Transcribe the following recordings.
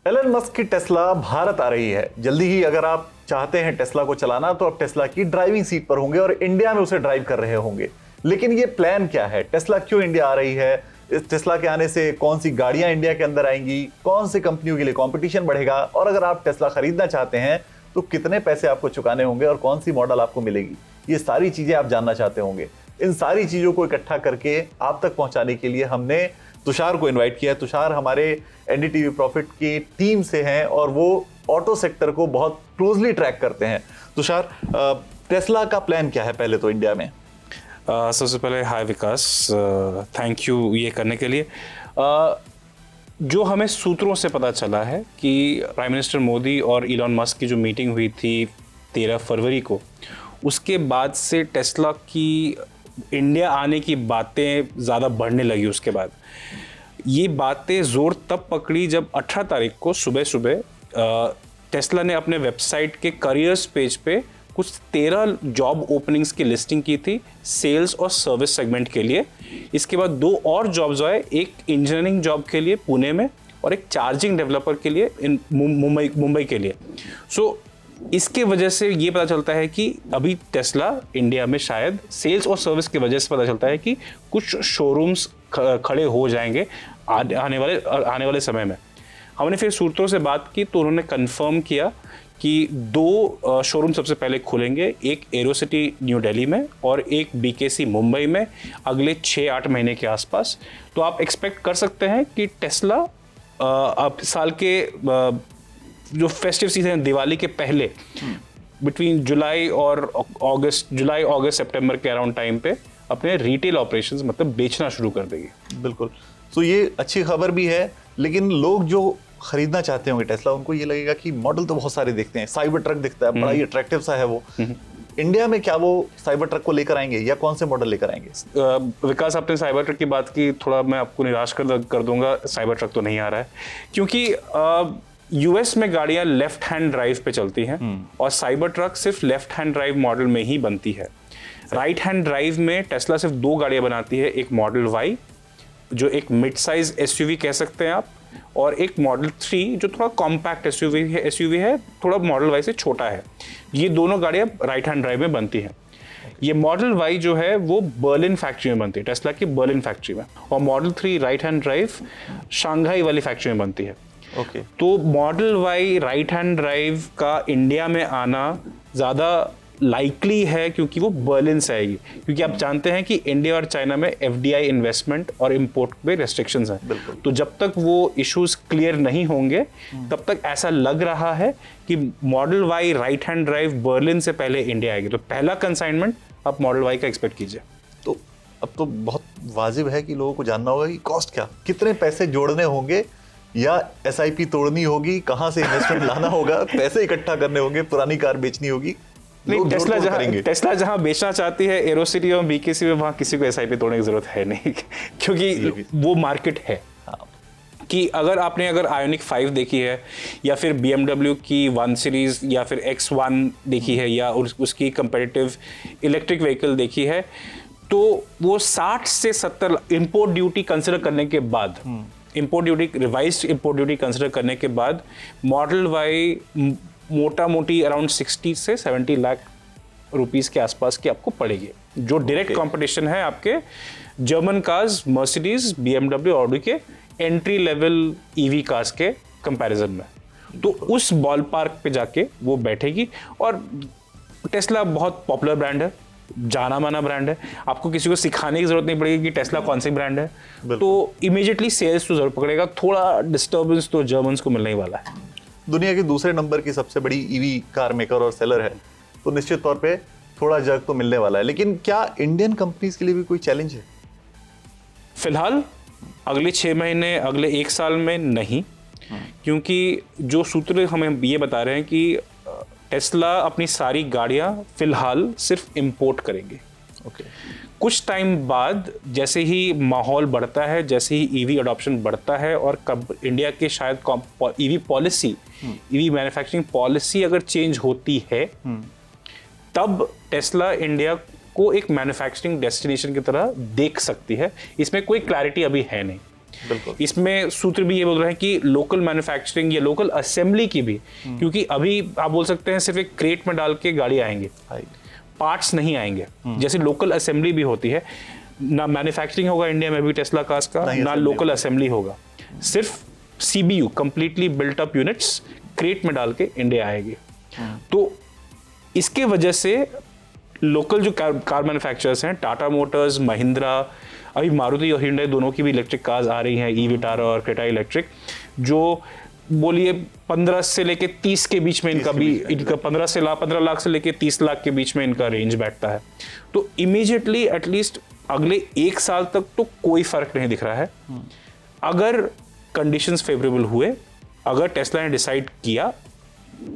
Elon Musk की Tesla Bharat आ रही है जल्दी ही। अगर आप चाहते हैं टेस्ला को चलाना तो आप टेस्ला की ड्राइविंग सीट पर होंगे और इंडिया में उसे ड्राइव कर रहे होंगे। लेकिन ये प्लान क्या है? टेस्ला क्यों इंडिया आ रही है? इस टेस्ला के आने से कौन सी गाड़ियां इंडिया के अंदर आएंगी? कौन सी कंपनियों के लिए कंपटीशन बढ़ेगा? और अगर आप टेस्ला खरीदना चाहते हैं तो कितने पैसे आपको चुकाने होंगे और कौन सी मॉडल आपको मिलेगी? ये सारी चीजें आप जानना चाहते होंगे। इन सारी चीजों को इकट्ठा करके आप तक पहुंचाने के लिए हमने तुषार को इनवाइट किया है। तुषार हमारे एनडीटीवी प्रॉफिट की टीम से हैं और वो ऑटो सेक्टर को बहुत क्लोजली ट्रैक करते हैं। तुषार, टेस्ला का प्लान क्या है पहले तो इंडिया में? सबसे पहले हाय विकास, थैंक यू ये करने के लिए। जो हमें सूत्रों से पता चला है कि प्राइम मिनिस्टर मोदी और इलॉन मस्क की जो मीटिंग हुई थी 13 फरवरी को, उसके बाद से टेस्ला की इंडिया आने की बातें ज़्यादा बढ़ने लगी। उसके बाद ये बातें ज़ोर तब पकड़ी जब 18 तारीख को सुबह सुबह टेस्ला ने अपने वेबसाइट के करियर्स पेज पे कुछ 13 जॉब ओपनिंग्स की लिस्टिंग की थी सेल्स और सर्विस सेगमेंट के लिए। इसके बाद 2 और जॉब्स आए, एक इंजीनियरिंग जॉब के लिए पुणे में और एक चार्जिंग डेवलपर के लिए मुंबई के लिए। सो इसके वजह से ये पता चलता है कि अभी टेस्ला इंडिया में शायद सेल्स और सर्विस की वजह से पता चलता है कि कुछ शोरूम्स खड़े हो जाएंगे आने वाले समय में। हमने फिर सूत्रों से बात की तो उन्होंने कंफर्म किया कि 2 शोरूम सबसे पहले खुलेंगे, एक एरोसिटी न्यू दिल्ली में और एक बीकेसी मुंबई में अगले 6-8 महीने के आसपास। तो आप एक्सपेक्ट कर सकते हैं कि टेस्ला अब साल के जो फेस्टिव सीजन है दिवाली के पहले बिटवीन जुलाई अगस्त सितंबर के अराउंड टाइम पे अपने रिटेल ऑपरेशंस मतलब बेचना शुरू कर देगी। बिल्कुल। तो ये अच्छी खबर भी है, लेकिन लोग जो खरीदना चाहते होंगे टेस्ला, उनको ये लगेगा कि मॉडल तो बहुत सारे दिखते हैं, साइबर ट्रक दिखता है, बड़ा ही अट्रैक्टिव सा है वो। इंडिया में क्या वो साइबर ट्रक को लेकर आएंगे या कौन से मॉडल लेकर आएंगे? विकास, आपने साइबर ट्रक की बात की, थोड़ा मैं आपको निराश कर दूंगा। साइबर ट्रक तो नहीं आ रहा है क्योंकि यूएस में गाड़ियां लेफ्ट हैंड ड्राइव पे चलती हैं और साइबर ट्रक सिर्फ लेफ्ट हैंड ड्राइव मॉडल में ही बनती है। राइट हैंड ड्राइव में टेस्ला सिर्फ 2 गाड़ियां बनाती है, एक मॉडल वाई जो एक मिड साइज एसयूवी कह सकते हैं आप, और एक मॉडल 3 जो थोड़ा कॉम्पैक्ट एसयूवी है, थोड़ा मॉडल वाई से छोटा है। ये दोनों गाड़ियां राइट हैंड ड्राइव में बनती हैं। ये मॉडल वाई जो है वो बर्लिन फैक्ट्री में बनती है, टेस्ला की बर्लिन फैक्ट्री में, और model 3 right hand drive Shanghai वाली फैक्ट्री में बनती है। ओके। तो model Y right hand drive का इंडिया में आना ज़्यादा लाइकली है क्योंकि वो बर्लिन से आएगी, क्योंकि आप जानते हैं कि इंडिया और चाइना में एफडीआई इन्वेस्टमेंट और इंपोर्ट पे रेस्ट्रिक्शंस हैं। तो जब तक वो इश्यूज क्लियर नहीं होंगे तब तक ऐसा लग रहा है कि model Y right hand drive Berlin से पहले इंडिया आएगी। तो पहला कंसाइनमेंट आप मॉडल वाई का एक्सपेक्ट कीजिए। तो अब तो बहुत वाजिब है कि लोगों को जानना होगा कि कॉस्ट क्या, कितने पैसे जोड़ने होंगे या एसआईपी तोड़नी होगी, कहाँ से इन्वेस्टमेंट लाना होगा, पैसे इकट्ठा करने होंगे, पुरानी कार बेचनी होगी। नहीं, टेस्ला जहां बेचना चाहती है एरोसिटी और बीकेसी में, वहां किसी को एसआईपी तोड़ने की जरूरत है नहीं क्योंकि वो मार्केट है। कि अगर आयोनिक 5 देखी है या फिर BMW की 1 सीरीज या फिर X1 देखी है या उसकी कंपेटिटिव इलेक्ट्रिक व्हीकल देखी है, तो वो 60 से 70 इंपोर्ट ड्यूटी कंसिडर करने के बाद, रिवाइज्ड इंपोर्ट ड्यूटी कंसिडर करने के बाद मॉडल वाई मोटा मोटी अराउंड 60 से 70 लाख रुपीस के आसपास की आपको पड़ेगी, जो डायरेक्ट कंपटीशन है आपके German cars Mercedes, BMW, Audi के एंट्री लेवल ईवी कार्स के कंपैरिजन में। तो उस बॉल पार्क पे जाके वो बैठेगी। और टेस्ला बहुत पॉपुलर ब्रांड है, जाना माना ब्रांड है, आपको किसी को सिखाने की जरूरत नहीं पड़ेगी कि टेस्ला कौन सी ब्रांड है। तो इमीडिएटली सेल्स तो जरूर पकड़ेगा, थोड़ा डिस्टर्बेंस तो जर्मन्स को मिलने ही वाला है। दुनिया के दूसरे नंबर की सबसे बड़ी ईवी कार मेकर और सेलर है, तो निश्चित तौर पे थोड़ा जग तो मिलने वाला है। लेकिन क्या इंडियन कंपनीज के लिए भी कोई चैलेंज है? फिलहाल अगले 6 महीने, अगले 1 साल में नहीं, क्योंकि जो सूत्र हमें ये बता रहे हैं कि टेस्ला अपनी सारी गाड़ियां फिलहाल सिर्फ इंपोर्ट करेंगे। ओके। कुछ टाइम बाद जैसे ही माहौल बढ़ता है, जैसे ही ईवी अडॉप्शन बढ़ता है और कब इंडिया के शायद EV policy, EV manufacturing policy अगर चेंज होती है, तब टेस्ला इंडिया को एक मैन्युफैक्चरिंग डेस्टिनेशन की तरह देख सकती है। इसमें कोई क्लैरिटी अभी है नहीं। बिल्कुल। इसमें सूत्र भी ये बोल रहे हैं कि लोकल मैन्युफैक्चरिंग या लोकल असेंबली की भी, क्योंकि अभी आप बोल सकते हैं सिर्फ एक क्रेट में डाल के गाड़ी आएंगे, पार्ट्स नहीं आएंगे। जैसे लोकल असेंबली भी होती है, ना मैन्युफैक्चरिंग होगा इंडिया में भी टेस्ला कार्स का, ना लोकल असेंबली होगा, सिर्फ CBU completely built up units crate में डाल के इंडिया आएगी। तो इसके वजह से लोकल जो कार मैन्युफैक्चरर्स हैं, टाटा मोटर्स, महिंद्रा, अभी मारुति और हिंडई दोनों की भी इलेक्ट्रिक कार्स आ रही हैं, ई विटारा और क्रेटा इलेक्ट्रिक, जो बोलिए 15 से लेके 30 के बीच में इनका भी, इनका 15 लाख से लेके 30 लाख के बीच में इनका रेंज बैठता है। तो इमीडिएटली एटलीस्ट अगले 1 साल तक तो कोई फर्क नहीं दिख रहा है। अगर कंडीशंस फेवरेबल हुए, अगर टेस्ला ने डिसाइड किया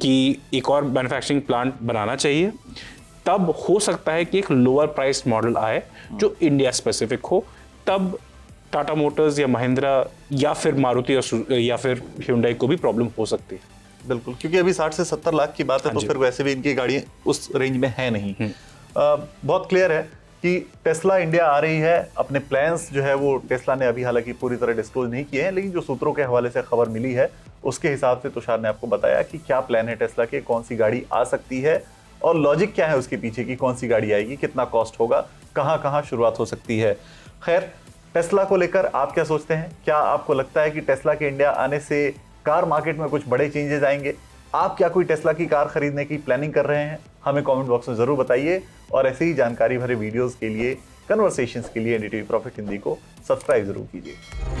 कि एक और मैन्युफैक्चरिंग प्लांट बनाना चाहिए, तब हो सकता है कि एक लोअर प्राइस मॉडल आए जो इंडिया स्पेसिफिक हो, तब टाटा मोटर्स या महिंद्रा या फिर मारुति या फिर hyundai को भी प्रॉब्लम हो सकती है। बिल्कुल, क्योंकि अभी 60 से 70 लाख की बात है, तो फिर वैसे भी इनकी गाड़ियां उस रेंज में है नहीं। बहुत क्लियर है कि टेस्ला इंडिया आ रही है। अपने प्लान्स जो है वो टेस्ला ने अभी हालांकि पूरी तरह डिस्क्लोज नहीं किए हैं, लेकिन जो सूत्रों के हवाले से खबर मिली है उसके हिसाब से तुषार ने आपको बताया कि क्या प्लान है टेस्ला के, कौन सी गाड़ी आ सकती है और लॉजिक क्या है उसके पीछे की, कौन सी गाड़ी आएगी, कितना कॉस्ट होगा, कहाँ कहाँ शुरुआत हो सकती है। खैर, टेस्ला को लेकर आप क्या सोचते हैं? क्या आपको लगता है कि टेस्ला के इंडिया आने से कार मार्केट में कुछ बड़े चेंजेस आएंगे? आप क्या कोई टेस्ला की कार खरीदने की प्लानिंग कर रहे हैं? हमें कमेंट बॉक्स में जरूर बताइए और ऐसे ही जानकारी भरे वीडियोस के लिए, कन्वर्सेशंस के लिए एनडीटीवी प्रॉफिट हिंदी को सब्सक्राइब जरूर कीजिए।